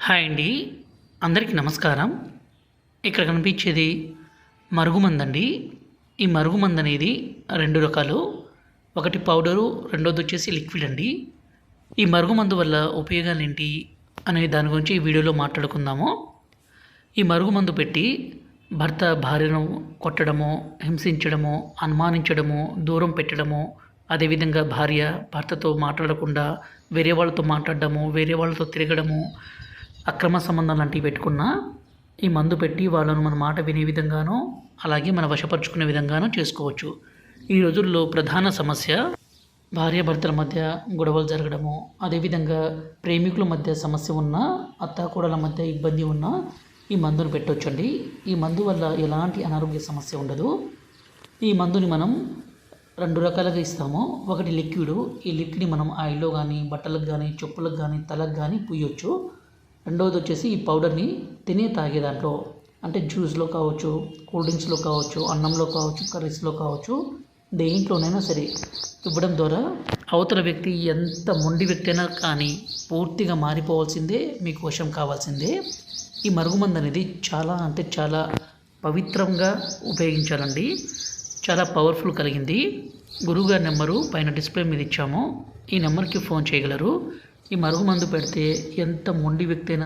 Hi అండి. అందరికీ నమస్కారం. ఇక్కడ కనిపించేది మరుగుమందు అండి. ఈ మరుగుమందు అనేది 2 రకాలు. ఒకటి పౌడరు, రెండోది వచ్చేసి లిక్విడ్ అండి. ఈ మరుగుమందు వల్ల ఉపయోగాలేంటి అనే దాని గురించి ఈ వీడియోలో మాట్లాడుకుందాము. ఈ మరుగుమందు పెట్టి భర్త భార్యను కొట్టడము, హింసించడము, అనుమానించడము, దూరం పెట్టడము, అదేవిధంగా భార్య భర్తతో మాట్లాడకుండా వేరే వాళ్ళతో మాట్లాడడము, వేరే వాళ్ళతో తిరగడము, అక్రమ సంబంధాలు లాంటివి పెట్టుకున్న ఈ మందు పెట్టి వాళ్ళను మన మాట వినే విధంగానో అలాగే మన వశపరుచుకునే విధంగానో చేసుకోవచ్చు. ఈ రోజుల్లో ప్రధాన సమస్య భార్యాభర్తల మధ్య గొడవలు జరగడము, అదేవిధంగా ప్రేమికుల మధ్య సమస్య ఉన్న, అత్తాకోడల మధ్య ఇబ్బంది ఉన్న ఈ మందును పెట్టవచ్చండి. ఈ మందు వల్ల ఎలాంటి అనారోగ్య సమస్య ఉండదు. ఈ మందుని మనం 2 రకాలుగా ఇస్తాము. ఒకటి లిక్విడ్. ఈ లిక్విడ్ని మనం ఆయిల్లో కానీ, బట్టలకు కానీ, చెప్పులకు కానీ, తలకు కానీ పూయొచ్చు. రెండవది వచ్చేసి ఈ పౌడర్ని తాగే దాంట్లో, అంటే జ్యూస్లో కావచ్చు, కూల్ డ్రింక్స్లో కావచ్చు, అన్నంలో కావచ్చు, కర్రీస్లో కావచ్చు, దేంట్లోనైనా సరే ఇవ్వడం ద్వారా అవతల వ్యక్తి ఎంత మొండి వ్యక్తి అయినా కానీ పూర్తిగా మారిపోవాల్సిందే, మీకు వశం కావాల్సిందే. ఈ మరుగుమందు అనేది చాలా అంటే చాలా పవిత్రంగా ఉపయోగించాలండి. చాలా పవర్ఫుల్ కలిగింది. గురువుగారి నెంబరు పైన డిస్ప్లే మీద ఇచ్చాము. ఈ నెంబర్కి ఫోన్ చేయగలరు. ఈ మరుగుమందు పెడితే ఎంత మొండి వ్యక్తి అయినా